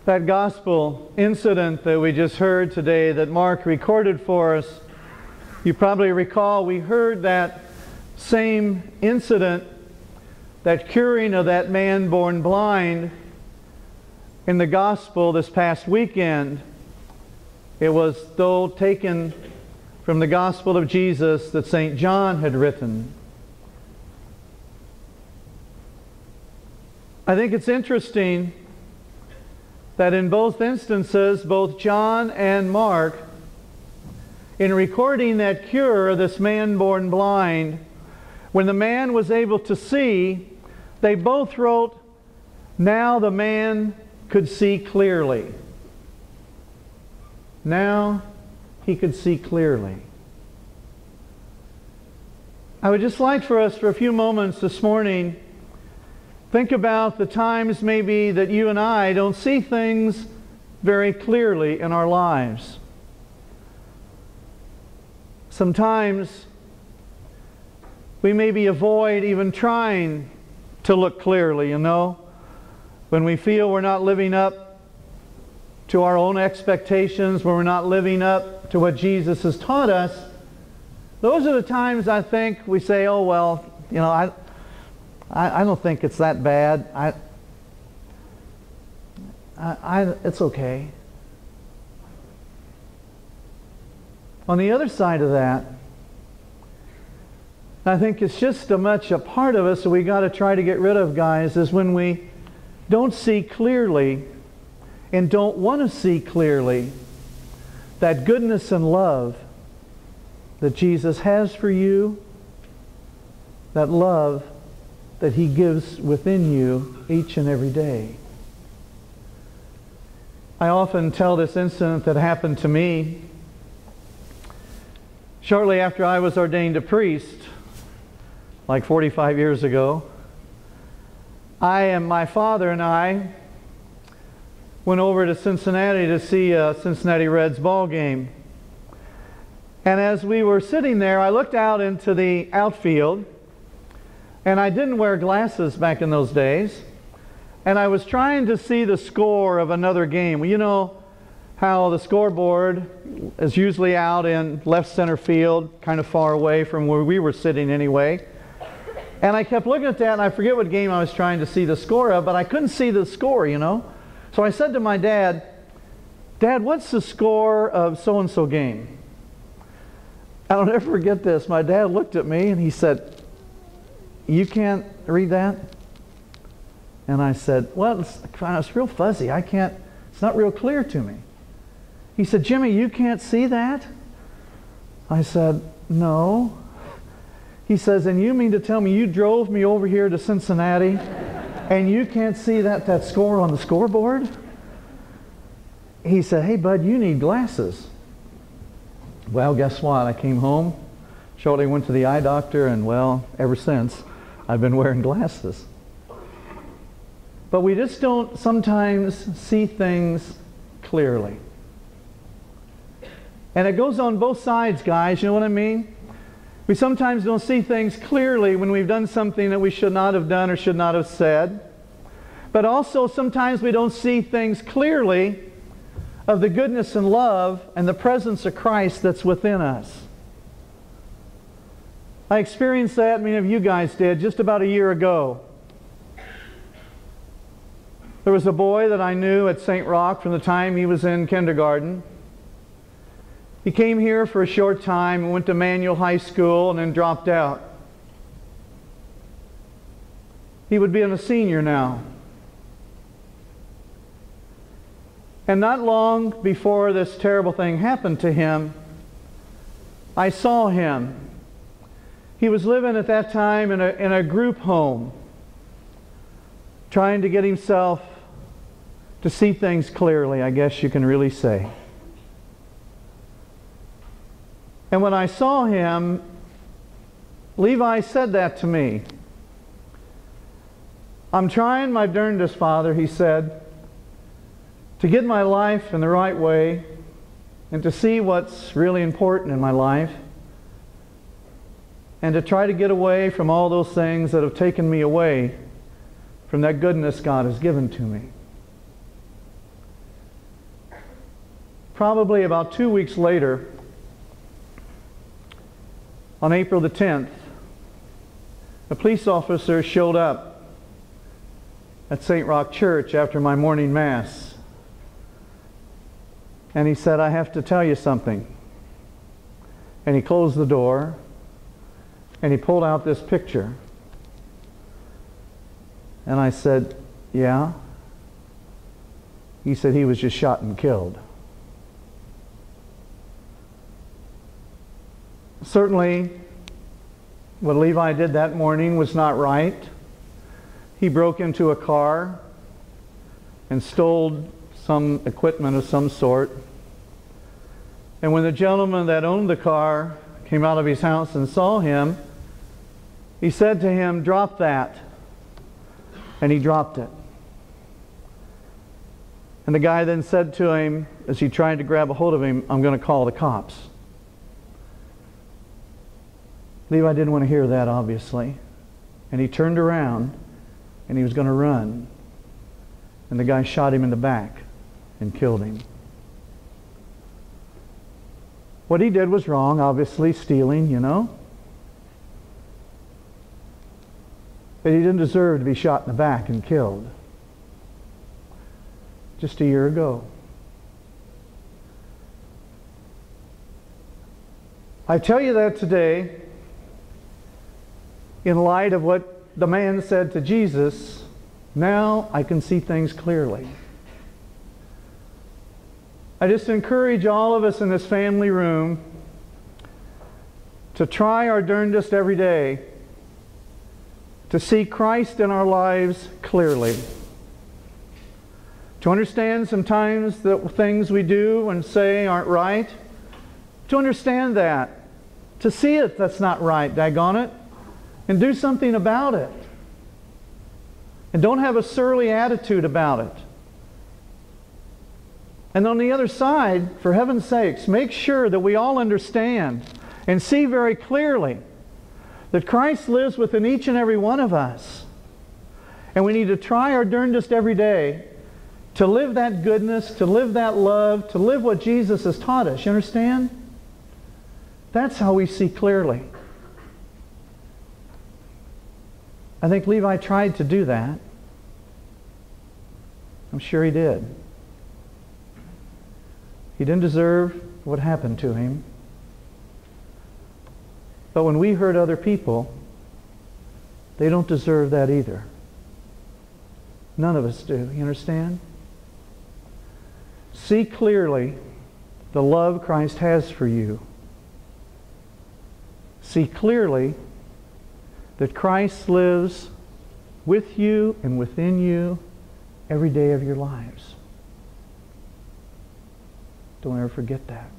That gospel incident that we just heard today that Mark recorded for us, you probably recall we heard that same incident, that curing of that man born blind, in the gospel this past weekend. It was though taken from the gospel of Jesus that St. John had written. I think it's interesting that in both instances, both John and Mark, in recording that cure of this man born blind, when the man was able to see, they both wrote, "Now the man could see clearly." Now he could see clearly. I would just like for us for a few moments this morning think about the times maybe that you and I don't see things very clearly in our lives. Sometimes we maybe avoid even trying to look clearly, when we feel we're not living up to our own expectations, when we're not living up to what Jesus has taught us. Those are the times I think we say, oh well, I don't think it's that bad. It's okay. On the other side of that, I think it's just a part of us that we got to try to get rid of, guys, is when we don't see clearly and don't want to see clearly that goodness and love that Jesus has for you, that love that He gives within you each and every day. I often tell this incident that happened to me shortly after I was ordained a priest, like 45 years ago. My father and I went over to Cincinnati to see a Cincinnati Reds ball game. And as we were sitting there, I looked out into the outfield, and I didn't wear glasses back in those days, and I was trying to see the score of another game. Well, you know how the scoreboard is usually out in left center field, kind of far away from where we were sitting anyway. And I kept looking at that, and I forget what game I was trying to see the score of, but I couldn't see the score, So I said to my dad, "Dad, what's the score of so-and-so game?" I'll never forget this. My dad looked at me and he said, "You can't read that?" And I said, "Well, it's real fuzzy. It's not real clear to me." He said, "Jimmy, you can't see that?" I said, "No." He says, "And you mean to tell me you drove me over here to Cincinnati and you can't see that score on the scoreboard?" He said, "Hey, bud, you need glasses." Well, guess what? I came home, shortly went to the eye doctor, and ever since, I've been wearing glasses. But we just don't sometimes see things clearly. And it goes on both sides, guys, you know what I mean? We sometimes don't see things clearly when we've done something that we should not have done or should not have said. But also sometimes we don't see things clearly of the goodness and love and the presence of Christ that's within us. I experienced that, many of you guys did, just about a year ago. There was a boy that I knew at St. Roch from the time he was in kindergarten. He came here for a short time and went to Manual High School and then dropped out. He would be a senior now. And not long before this terrible thing happened to him, I saw him. He was living at that time in a group home, trying to get himself to see things clearly, I guess you can really say. And when I saw him, Levi said that to me. "I'm trying my darndest, Father," he said, "to get my life in the right way and to see what's really important in my life and to try to get away from all those things that have taken me away from that goodness God has given to me." probably about 2 weeks later, on April the 10th, a police officer showed up at St. Roch Church after my morning mass. And he said, "I have to tell you something." And he closed the door and he pulled out this picture. And I said, "Yeah?" He said, "He was just shot and killed." Certainly, what Levi did that morning was not right. He broke into a car and stole some equipment of some sort. And when the gentleman that owned the car came out of his house and saw him, he said to him, "Drop that." And he dropped it. And the guy then said to him, as he tried to grab a hold of him, "I'm going to call the cops." Levi didn't want to hear that, obviously. And he turned around and he was going to run. And the guy shot him in the back and killed him. What he did was wrong, obviously, stealing, you know. But he didn't deserve to be shot in the back and killed. Just a year ago. I tell you that today in light of what the man said to Jesus. Now I can see things clearly. I just encourage all of us in this family room to try our darndest every day to see Christ in our lives clearly. To understand sometimes that things we do and say aren't right. To understand that. To see it that's not right, daggone it. And do something about it. And don't have a surly attitude about it. And on the other side, for heaven's sakes, make sure that we all understand and see very clearly that Christ lives within each and every one of us. And we need to try our darndest every day to live that goodness, to live that love, to live what Jesus has taught us. You understand? That's how we see clearly. I think Levi tried to do that. I'm sure he did. He didn't deserve what happened to him. But when we hurt other people, they don't deserve that either. None of us do. You understand? See clearly the love Christ has for you. See clearly that Christ lives with you and within you every day of your lives. Don't ever forget that.